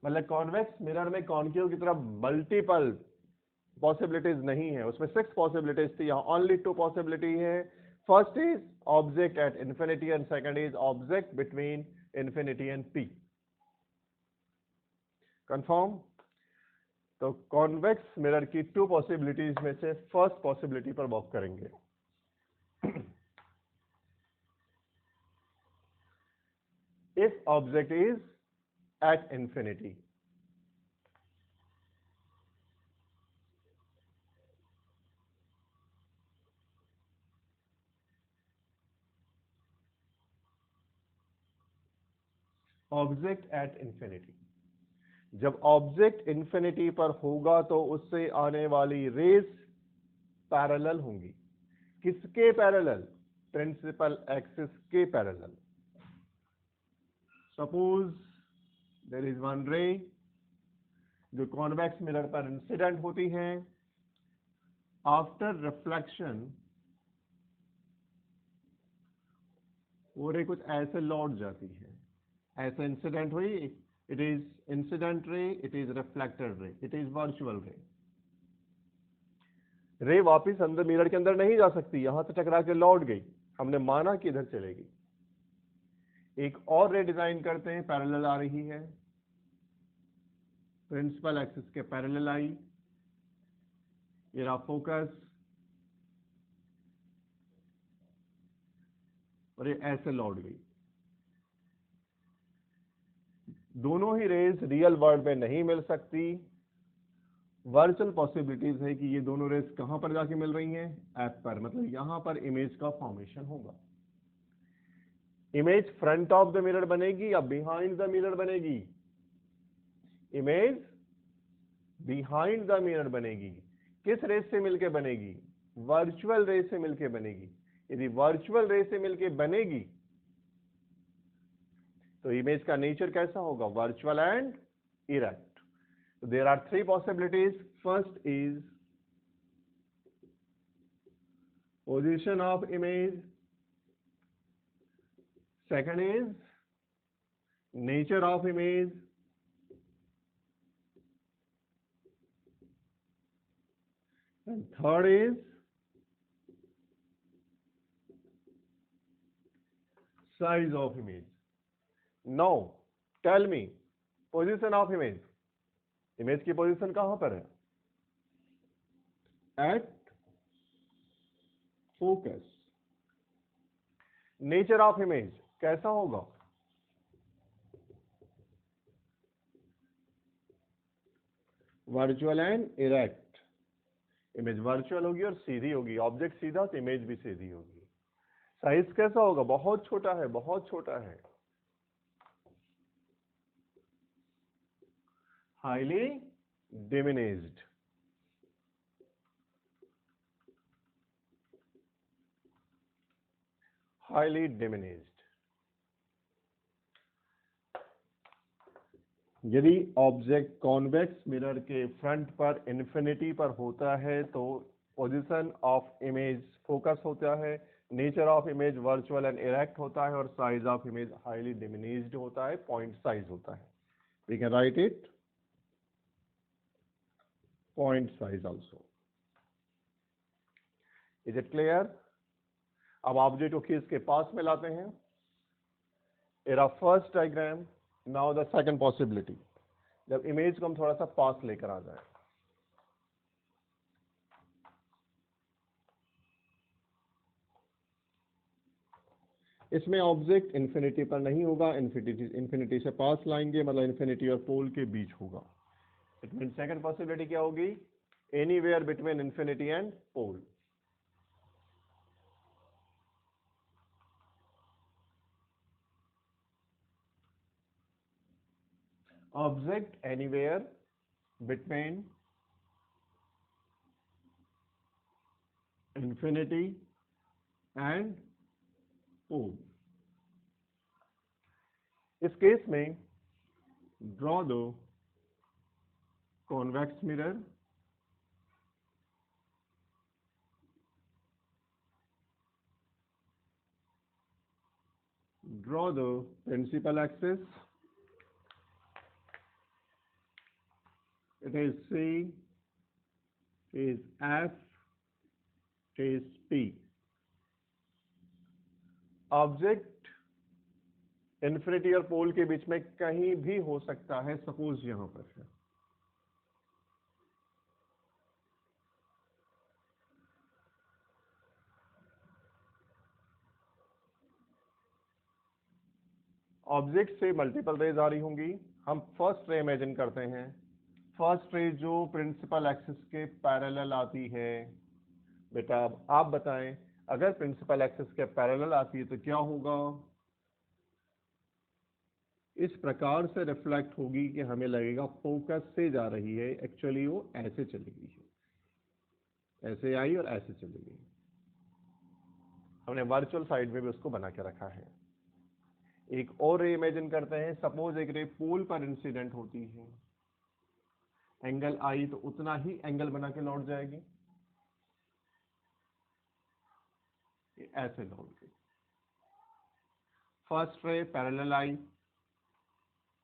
मतलब convex mirror में concave की तरफ मल्टीपल पॉसिबिलिटीज नहीं है, उसमें 6 पॉसिबिलिटीज थी, यहाँ ओनली 2 पॉसिबिलिटी है। First is object at infinity and second is object between infinity and P. Confirm? तो कॉन्वेक्स मिरर की 2 पॉसिबिलिटीज में से फर्स्ट पॉसिबिलिटी पर वर्क करेंगे। If object is at infinity, object at infinity, जब ऑब्जेक्ट इंफिनिटी पर होगा तो उससे आने वाली रेस पैरेलल होंगी। किसके पैरेलल? प्रिंसिपल एक्सिस के पैरेलल। Suppose there is one ray जो कॉन्वेक्स मिरर पर इंसिडेंट होती है, आफ्टर रिफ्लेक्शन वो रे कुछ ऐसे लौट जाती है, ऐसे इंसिडेंट हुई, it is incident ray, it is reflected ray, it is virtual रे। रे वापिस अंदर मिरर के अंदर नहीं जा सकती, यहां से टकरा के लौट गई, हमने माना कि इधर चलेगी। एक और रे डिजाइन करते हैं, पैरेलल आ रही है, प्रिंसिपल एक्सिस के पैरेलल आई, ये रहा फोकस, और ये ऐसे लौट गई। दोनों ही रेज रियल वर्ल्ड में नहीं मिल सकती, वर्चुअल पॉसिबिलिटीज है कि ये दोनों रेज कहां पर जाके मिल रही हैं? ऐप पर, मतलब यहां पर इमेज का फॉर्मेशन होगा। Image front of the mirror बनेगी या बिहाइंड द मिरर बनेगी? इमेज बिहाइंड द मिरर बनेगी। किस रेस से मिलके बनेगी? वर्चुअल रे से मिलके बनेगी। यदि वर्चुअल रे से मिलके बनेगी तो इमेज का नेचर कैसा होगा? Virtual and erect. So there are 3 possibilities. First is position of image. Second is nature of image. And third is size of image. Now, tell me, position of image. Image की position कहां पर है? At focus. Nature of image कैसा होगा? Virtual and erect. Image virtual होगी और सीधी होगी, object सीधा तो इमेज भी सीधी होगी। साइज कैसा होगा? बहुत छोटा है, बहुत छोटा है, हाईली डिमिनिश्ड। Highly diminished. यदि ऑब्जेक्ट कॉन्वेक्स मिरर के फ्रंट पर इंफिनिटी पर होता है तो पोजीशन ऑफ इमेज फोकस होता है, nature of image virtual and erect होता है, और size of image highly diminished होता है, पॉइंट साइज होता है। We can write it point size also. Is it clear? अब ऑब्जेक्ट को खींच के पास में लाते हैं। एरा first diagram, now the second possibility, जब इमेज को हम थोड़ा सा पास लेकर आ जाए। इसमें ऑब्जेक्ट इंफिनिटी पर नहीं होगा, इंफिनिटी से पास लाएंगे, मतलब इंफिनिटी और पोल के बीच होगा। इट मीन सेकंड पॉसिबिलिटी क्या होगी? Anywhere between infinity and pole. Object anywhere between infinity and pole. इस केस में draw the convex mirror, draw the principal axis it is C, it is F, it is P. Object infinity और पोल के बीच में कहीं भी हो सकता है, सपोज यहां पर है। ऑब्जेक्ट से मल्टीपल रेज आ रही होंगी। हम फर्स्ट रे इमेजिन करते हैं। फर्स्ट रे जो प्रिंसिपल एक्सिस के पैरेलल आती है। बेटा अब आप बताएं, अगर प्रिंसिपल एक्सिस के पैरेलल आती है तो क्या होगा? इस प्रकार से रिफ्लेक्ट होगी कि हमें लगेगा फोकस से जा रही है, एक्चुअली वो ऐसे चली गई है, ऐसे आई और ऐसे चली गई। हमने वर्चुअल साइड में भी उसको बना के रखा है। एक और रे इमेजिन करते हैं। सपोज एक रे पोल पर इंसिडेंट होती है, एंगल आई तो उतना ही एंगल बना के लौट जाएगी, ऐसे लौट गई। फर्स्ट रे पैरेलल आई,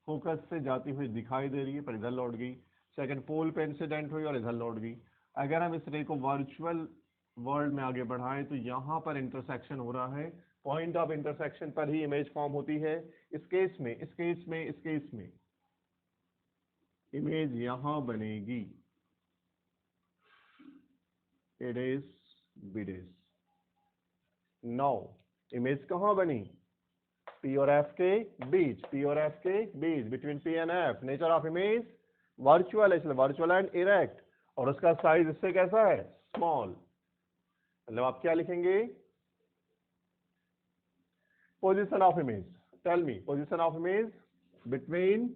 फोकस से जाती हुई दिखाई दे रही है पर इधर लौट गई। सेकंड पोल पे इंसिडेंट हुई और इधर लौट गई। अगर हम इस रे को वर्चुअल वर्ल्ड में आगे बढ़ाएं तो यहां पर इंटरसेक्शन हो रहा है, पॉइंट ऑफ इंटरसेक्शन पर ही इमेज फॉर्म होती है। इस केस में इमेज यहां बनेगी, it is beads. Now image कहां बनी? P और F के बीच, between P and F। Nature of image virtual है, इसलिए वर्चुअल एंड इरेक्ट, और उसका साइज इससे कैसा है? स्मॉल। मतलब आप क्या लिखेंगे? Position of image, tell me position of image between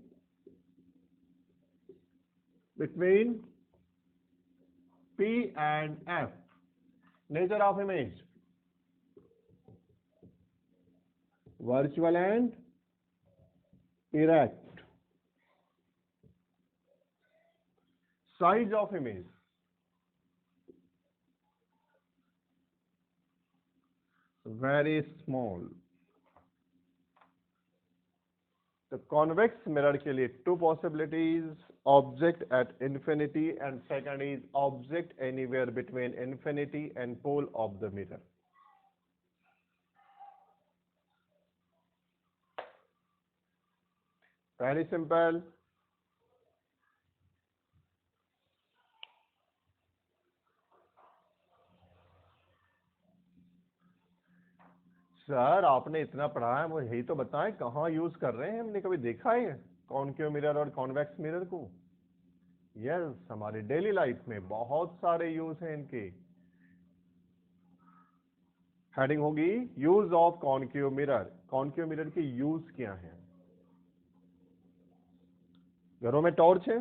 P and F। Nature of image virtual and erect. Size of image very small. तो कॉन्वेक्स मिरर के लिए two possibilities, object at infinity and second is object anywhere between infinity and pole of the mirror. Very simple. Sir आपने इतना पढ़ा है, मुझे यही तो बताएं कहाँ यूज कर रहे हैं? हमने कभी देखा है कॉनकेव मिरर और कॉन्वेक्स मिरर को? यस, हमारी डेली लाइफ में बहुत सारे यूज हैं इनके। हेडिंग होगी use of concave mirror. Concave mirror के यूज क्या है? घरों में टॉर्च है,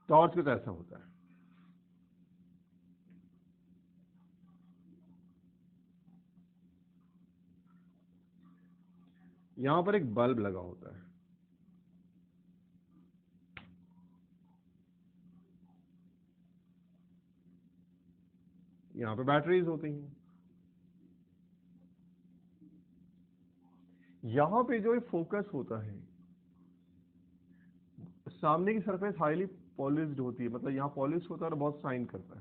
टॉर्च कुछ ऐसा होता है, यहां पर एक बल्ब लगा होता है, यहां पे बैटरीज होती हैं। यहां पे जो फोकस होता है, सामने की सरफेस हाईली पॉलिश्ड होती है, मतलब यहां पॉलिश होता है और बहुत शाइन करता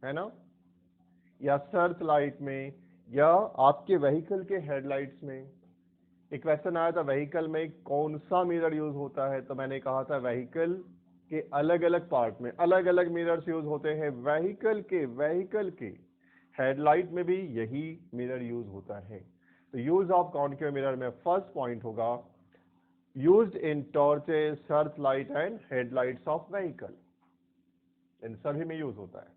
है ना? या सर्च लाइट में, या आपके व्हीकल के हेडलाइट्स में। एक क्वेश्चन आया था व्हीकल में कौन सा मिरर यूज होता है, तो मैंने कहा था व्हीकल के अलग अलग पार्ट में अलग अलग मिरर्स यूज होते हैं। व्हीकल के हेडलाइट में भी यही मिरर यूज होता है। तो यूज ऑफ कॉनकेव मिरर में फर्स्ट पॉइंट होगा used in torches, search light and headlights of vehicle, इन सभी में यूज होता है।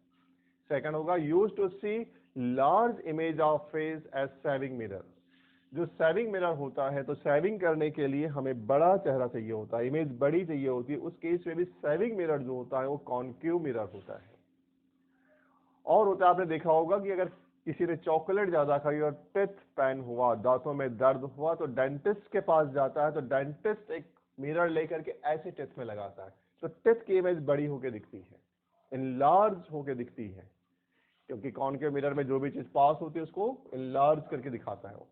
सेकंड होगा use to see large image of face as shaving mirror. जो सेविंग मिरर होता है, तो सेविंग करने के लिए हमें बड़ा चेहरा चाहिए होता है, इमेज बड़ी चाहिए होती है, उस केस में भी सेविंग मिरर जो होता है वो कॉनकेव मिरर होता है। और होता है, आपने देखा होगा कि अगर किसी ने चॉकलेट ज्यादा खाई और टिथ पेन हुआ, दांतों में दर्द हुआ, तो डेंटिस्ट के पास जाता है, तो डेंटिस्ट एक मिरर लेकर के ऐसे टिथ में लगाता है, तो टिथ की इमेज बड़ी होकर दिखती है, इनलार्ज होकर दिखती है, क्योंकि कॉनकेव मिरर में जो भी चीज पास होती है उसको इनलार्ज करके दिखाता है वो।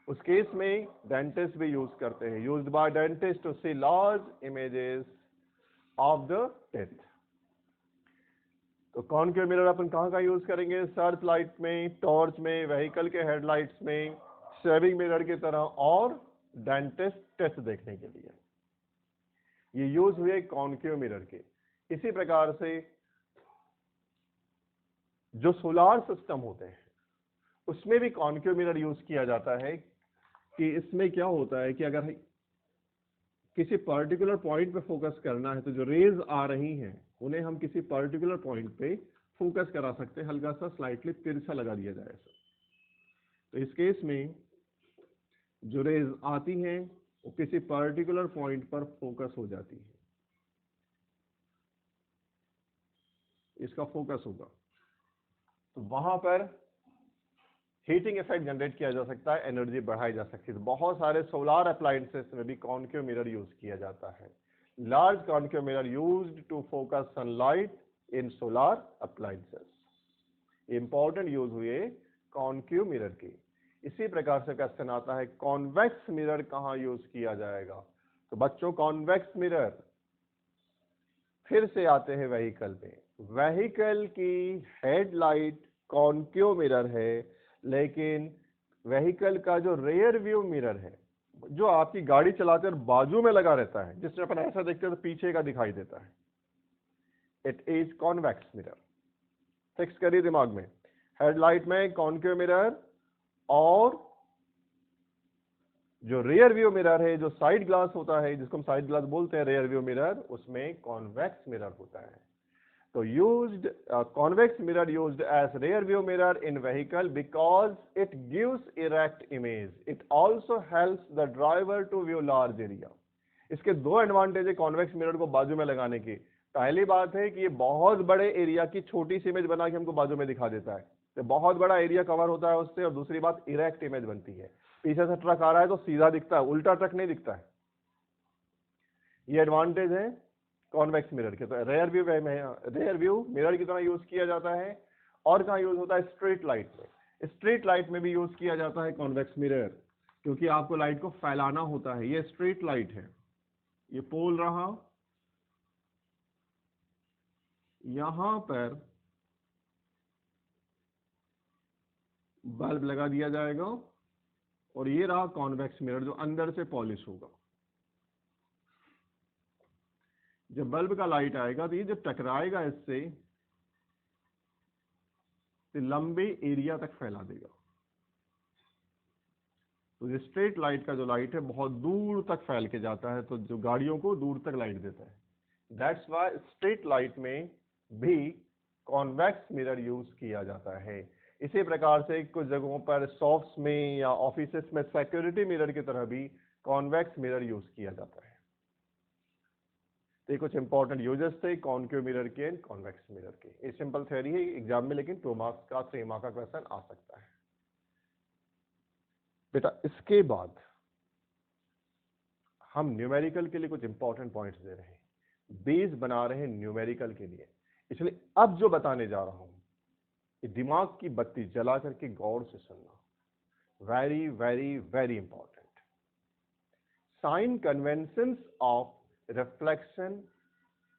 उस केस में डेंटिस्ट भी यूज करते हैं, used by dentist to see large images of the teeth. तो कॉनकेव मिरर अपन कहाँ यूज करेंगे? सर्च लाइट में, टॉर्च में, व्हीकल के हेडलाइट्स में, शेविंग मिरर की तरह, और डेंटिस्ट टेस्ट देखने के लिए ये यूज हुए कॉनकेव मिरर के। इसी प्रकार से जो सोलार सिस्टम होते हैं उसमें भी कॉनकेव मिरर यूज किया जाता है कि इसमें क्या होता है कि अगर किसी पर्टिकुलर पॉइंट पे फोकस करना है तो जो रेज आ रही हैं उन्हें हम किसी पर्टिकुलर पॉइंट पे फोकस करा सकते हैं, हल्का सा स्लाइटली तिरछा लगा दिया जाए। तो इस केस में जो रेज आती हैं वो किसी पर्टिकुलर पॉइंट पर फोकस हो जाती है, इसका फोकस होगा, तो वहां पर हीटिंग इफेक्ट जनरेट किया जा सकता है, एनर्जी बढ़ाई जा सकती है। तो बहुत सारे सोलार अप्लायंसेस में भी कॉनकेव मिरर यूज किया जाता है। Large concave mirror used to focus sunlight in solar appliances. Important use हुए कॉनकेव मिरर के। इसी प्रकार से क्वेश्चन आता है कॉन्वेक्स मिरर कहां यूज किया जाएगा? तो बच्चों कॉन्वेक्स मिरर फिर से आते हैं व्हीकल में। व्हीकल की हेडलाइट कॉनकेव मिरर है, लेकिन व्हीकल का जो रेयर व्यू मिरर है, जो आपकी गाड़ी चलाते और बाजू में लगा रहता है, जिसमें अपन ऐसा देखते हैं तो पीछे का दिखाई देता है, it is convex mirror. Fix करिए दिमाग में, हेडलाइट में कॉनकेव मिरर, और जो रेयर व्यू मिरर है, जो साइड ग्लास होता है, जिसको हम साइड ग्लास बोलते हैं, रेयर व्यू मिरर, उसमें कॉन्वेक्स मिरर होता है। तो used convex mirror used as rear view mirror in vehicle because it gives erect image. It also helps the driver to view large area. इसके दो advantage है convex mirror को बाजू में लगाने की। पहली बात है कि ये बहुत बड़े एरिया की छोटी सी इमेज बना के हमको बाजू में दिखा देता है, तो बहुत बड़ा एरिया कवर होता है उससे। और दूसरी बात, इरेक्ट इमेज बनती है। पीछे से ट्रक आ रहा है तो सीधा दिखता है, उल्टा ट्रक नहीं दिखता है। ये एडवांटेज है कॉन्वेक्स मिरर के। तो रेयर व्यू मिरर की तरह यूज किया जाता है। और कहाँ यूज होता है? स्ट्रीट लाइट में। स्ट्रीट लाइट में भी यूज किया जाता है कॉन्वेक्स मिरर, क्योंकि आपको लाइट को फैलाना होता है। ये स्ट्रीट लाइट है, ये पोल रहा, यहां पर बल्ब लगा दिया जाएगा, और ये रहा कॉन्वेक्स मिरर जो अंदर से पॉलिश होगा। जब बल्ब का लाइट आएगा तो ये जब टकराएगा इससे तो लंबे एरिया तक फैला देगा। तो स्ट्रेट लाइट का जो लाइट है बहुत दूर तक फैल के जाता है, तो जो गाड़ियों को दूर तक लाइट देता है। दैट्स वाई स्ट्रीट लाइट में भी कॉन्वेक्स मिरर यूज किया जाता है। इसी प्रकार से कुछ जगहों पर शॉप्स में या ऑफिसेस में सिक्योरिटी मिरर की तरह भी कॉन्वेक्स मिरर यूज किया जाता है। तो ये कुछ इंपॉर्टेंट यूजेस थे कॉनकेव मिरर के एंड कॉन्वेक्स मिरर के। ये सिंपल थ्योरी है एग्जाम में, लेकिन 2 मार्क्स का 3 मार्क्स का क्वेश्चन आ सकता है बेटा। इसके बाद हम न्यूमेरिकल के लिए कुछ इंपॉर्टेंट पॉइंट्स दे रहे हैं, बेस बना रहे हैं न्यूमेरिकल के लिए। इसलिए अब जो बताने जा रहा हूं ये दिमाग की बत्ती जला करके गौर से सुनना, very very very important. Sign conventions of reflection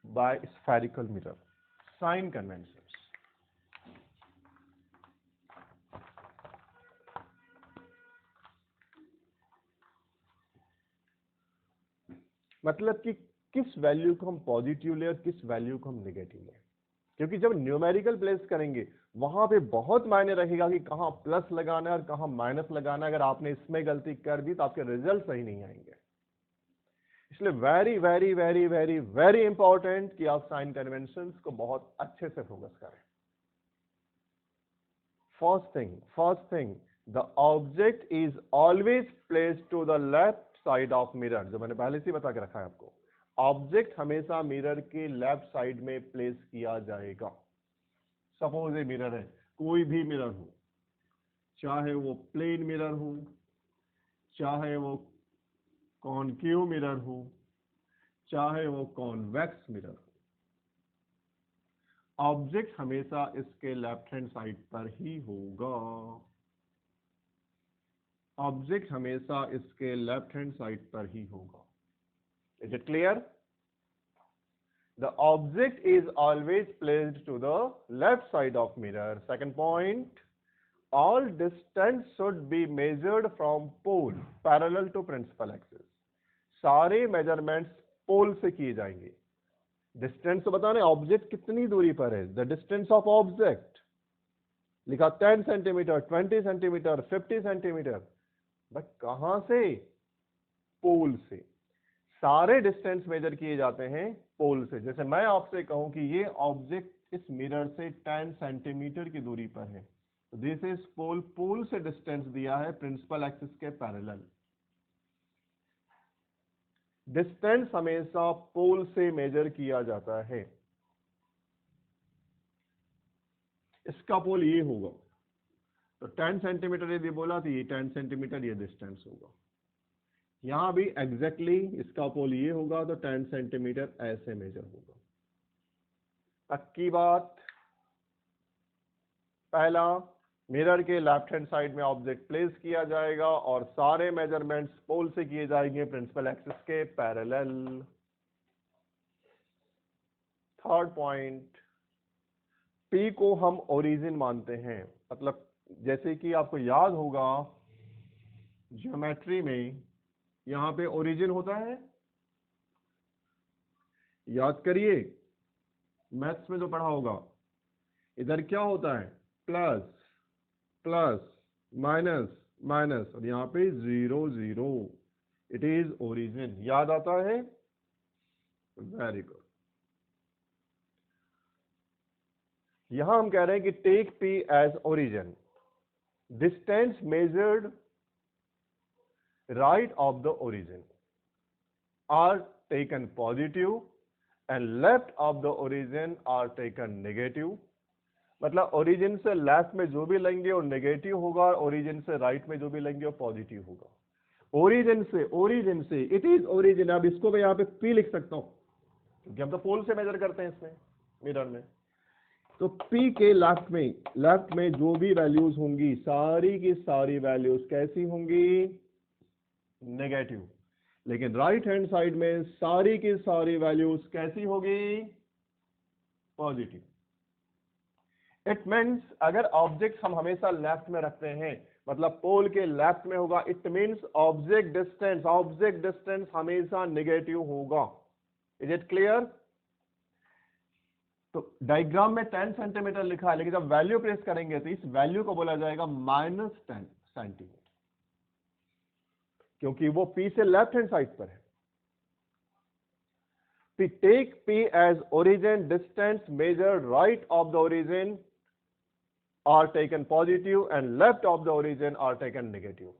by spherical mirror, sign conventions। मतलब कि किस वैल्यू को हम पॉजिटिव ले और किस वैल्यू को हम नेगेटिव ले, क्योंकि जब न्यूमेरिकल प्लेस करेंगे वहां पे बहुत मायने रहेगा कि कहां प्लस लगाना है और कहां माइनस लगाना है। अगर आपने इसमें गलती कर दी तो आपके रिजल्ट सही नहीं आएंगे। इसलिए very very very very very important कि आप साइन कन्वेंशंस को बहुत अच्छे से फोकस करें। First thing, the object is always placed to the left side of mirror। जो मैंने पहले से बता के रखा है आपको, ऑब्जेक्ट हमेशा मिरर के लेफ्ट साइड में प्लेस किया जाएगा। सपोज ये मिरर है, कोई भी मिरर हो, चाहे वो प्लेन मिरर हो, चाहे वो कॉनकेव मिरर हो, चाहे वो कॉन्वेक्स मिरर हो, ऑब्जेक्ट हमेशा इसके लेफ्ट हैंड साइड पर ही होगा। ऑब्जेक्ट हमेशा इसके लेफ्ट हैंड साइड पर ही होगा। Is it clear? The object is always placed to the left side of mirror. Second point, all distance should be measured from pole parallel to principal axis. सारे measurements pole से किए जाएंगे। Distance तो बताने object कितनी दूरी पर है। द डिस्टेंस ऑफ ऑब्जेक्ट लिखा 10 सेंटीमीटर, 20 सेंटीमीटर, 50 सेंटीमीटर, बट कहां से? पोल से। सारे डिस्टेंस मेजर किए जाते हैं पोल से। जैसे मैं आपसे कहूं कि ये ऑब्जेक्ट इस मिरर से 10 सेंटीमीटर की दूरी पर है, तो दिस इज पोल। पोल से डिस्टेंस दिया है प्रिंसिपल एक्सिस के पैरेलल। डिस्टेंस हमेशा पोल से मेजर किया जाता है। इसका पोल ये होगा, तो 10 सेंटीमीटर यदि बोला तो ये 10 सेंटीमीटर ये डिस्टेंस होगा। यहां भी एग्जैक्टली इसका पोल ये होगा, तो 10 सेंटीमीटर ऐसे मेजर होगा। पक्की बात। पहला, मिरर के लेफ्ट हैंड साइड में ऑब्जेक्ट प्लेस किया जाएगा और सारे मेजरमेंट्स पोल से किए जाएंगे प्रिंसिपल एक्सिस के पैरेलल। थर्ड पॉइंट, पी को हम ओरिजिन मानते हैं। मतलब जैसे कि आपको याद होगा ज्योमेट्री में यहां पे ओरिजिन होता है, याद करिए मैथ्स में जो पढ़ा होगा। इधर क्या होता है? प्लस प्लस माइनस माइनस, और यहां पे 0 0। It is origin. याद आता है? Very good. यहां हम कह रहे हैं कि take P as origin. Distance measured right of the origin are taken positive and left of the origin are taken negative। मतलब ओरिजिन से लेफ्ट में जो भी लेंगे वो नेगेटिव होगा, और ओरिजिन से राइट में जो भी लेंगे वो पॉजिटिव होगा। ओरिजिन से इट इज ओरिजिन। अब इसको मैं यहां पे पी लिख सकता हूं क्योंकि हम तो पोल से मेजर करते हैं इसमें मिरर में। तो पी के लेफ्ट में जो भी वैल्यूज होंगी, सारी की सारी वैल्यूज कैसी होंगी? नेगेटिव। लेकिन राइट हैंड साइड में सारी की सारी वैल्यूज कैसी होगी? पॉजिटिव। इट मीन्स अगर ऑब्जेक्ट हम हमेशा लेफ्ट में रखते हैं, मतलब पोल के लेफ्ट में होगा, इट मीन्स ऑब्जेक्ट डिस्टेंस हमेशा नेगेटिव होगा। Is it clear? तो डायग्राम में 10 सेंटीमीटर लिखा है, लेकिन जब वैल्यू प्लेस करेंगे तो इस वैल्यू को बोला जाएगा -10 सेंटीमीटर, क्योंकि वो P से लेफ्ट हैंड साइड पर है। We take P as origin, distance measured right of the origin are taken positive and left of the origin are taken negative।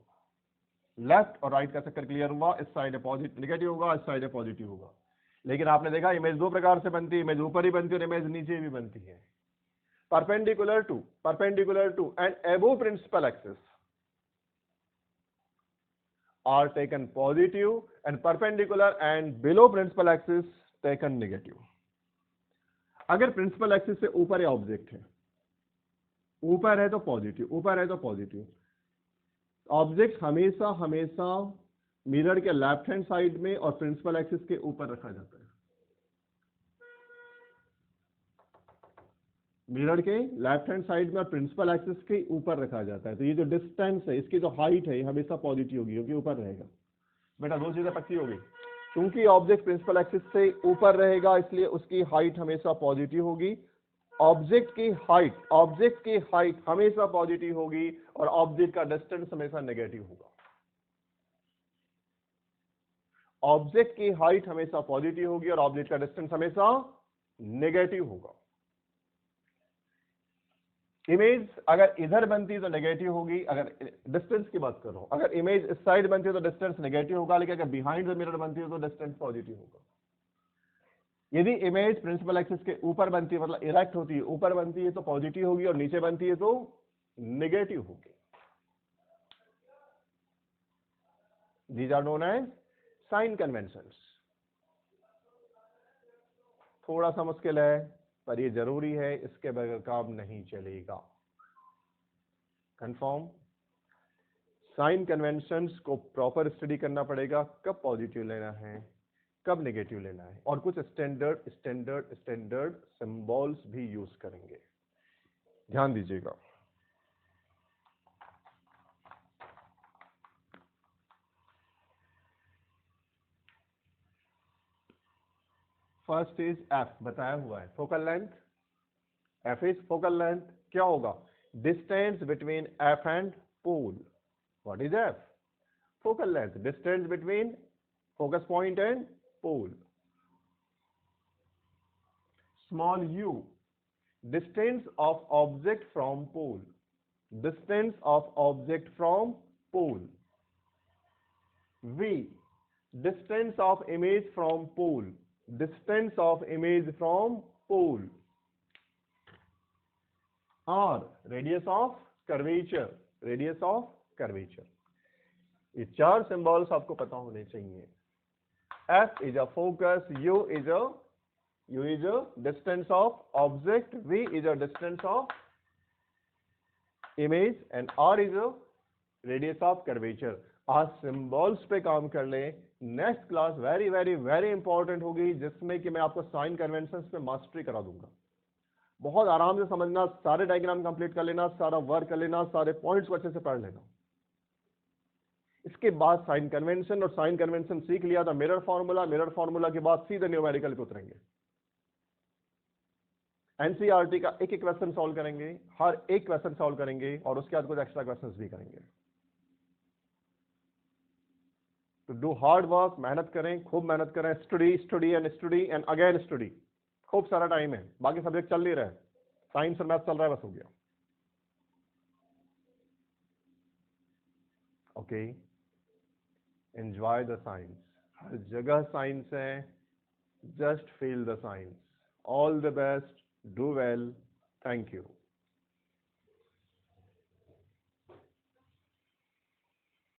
Left और राइट का चक्कर क्लियर हुआ। इस साइड है पॉजिटिव नेगेटिव होगा, इस साइड है पॉजिटिव होगा। लेकिन आपने देखा इमेज दो प्रकार से बनती है, इमेज ऊपर ही बनती है और इमेज नीचे भी बनती है। Perpendicular to and above principal axis are taken positive and perpendicular and below principal axis taken negative। अगर प्रिंसिपल एक्सिस से ऊपर ऑब्जेक्ट है, ऊपर है तो पॉजिटिव। ऑब्जेक्ट हमेशा मिरर के लेफ्ट हैंड साइड में और प्रिंसिपल एक्सिस के ऊपर रखा जाता है। मिरर के लेफ्ट हैंड साइड में और प्रिंसिपल एक्सिस के ऊपर रखा जाता है। तो ये जो डिस्टेंस है, इसकी जो हाइट है, ये हमेशा पॉजिटिव होगी क्योंकि ऊपर रहेगा। बेटा दो चीजें पक्की होगी, क्योंकि ऑब्जेक्ट प्रिंसिपल एक्सिस से ऊपर रहेगा इसलिए उसकी हाइट हमेशा पॉजिटिव होगी। ऑब्जेक्ट की हाइट हमेशा पॉजिटिव होगी और ऑब्जेक्ट का डिस्टेंस हमेशा नेगेटिव होगा। ऑब्जेक्ट की हाइट हमेशा पॉजिटिव होगी और ऑब्जेक्ट का डिस्टेंस हमेशा नेगेटिव होगा। इमेज अगर इधर बनती तो नेगेटिव होगी, अगर डिस्टेंस की बात कर रहा हूं, अगर इमेज इस साइड बनती है तो डिस्टेंस नेगेटिव होगा, लेकिन अगर बिहाइंड द मिरर बनती है तो डिस्टेंस पॉजिटिव होगा। यदि इमेज प्रिंसिपल एक्सिस के ऊपर बनती है, मतलब इरेक्ट होती है, ऊपर बनती है तो पॉजिटिव होगी और नीचे बनती है तो नेगेटिव होगी। These are known as sign conventions. थोड़ा सा मुश्किल है पर ये जरूरी है, इसके बगैर काम नहीं चलेगा। कंफर्म? साइन कन्वेंशंस को प्रॉपर स्टडी करना पड़ेगा, कब पॉजिटिव लेना है, कब नेगेटिव लेना है, और कुछ स्टैंडर्ड सिंबल्स भी यूज करेंगे, ध्यान दीजिएगा। फर्स्ट इज एफ, बताया हुआ है focal length, F is focal length. क्या होगा? Distance between F and pole. What is F? Focal length, distance between focus point and pole. Small u, distance of object from pole, distance of object from pole. V, distance of image from pole, distance of image from pole. R, radius of curvature, radius of curvature. ये चार symbols आपको पता होने चाहिए। F is a focus, U is a distance of object, V is a distance of image, and R is a radius of curvature. आज symbols पे काम कर ले। Next class very very very important होगी, जिसमें कि मैं आपको साइन कन्वेंशंस पे मास्टरी करा दूंगा। बहुत आराम से समझना, सारे डायग्राम कंप्लीट कर लेना, सारा वर्क कर लेना, सारे पॉइंट्स को अच्छे से पढ़ लेना। इसके बाद साइन कन्वेंशन, और साइन कन्वेंशन सीख लिया था, मिरर फार्मूला, मिरर फार्मूला के बाद सीधे न्यूमेरिकल पे उतरेंगे। एनसीईआरटी का एक एक क्वेश्चन सॉल्व करेंगे, हर एक क्वेश्चन सॉल्व करेंगे, और उसके बाद कुछ एक्स्ट्रा क्वेश्चंस भी करेंगे। तो डू हार्ड वर्क, मेहनत करें, खूब मेहनत करें, स्टडी एंड अगेन स्टडी। खूब सारा टाइम है, बाकी सब्जेक्ट चल नहीं रहे, साइंस और मैथ चल रहा है, बस हो गया। ओके, एंजॉय द साइंस, हर जगह साइंस है, just feel the science. All the best, do well, thank you.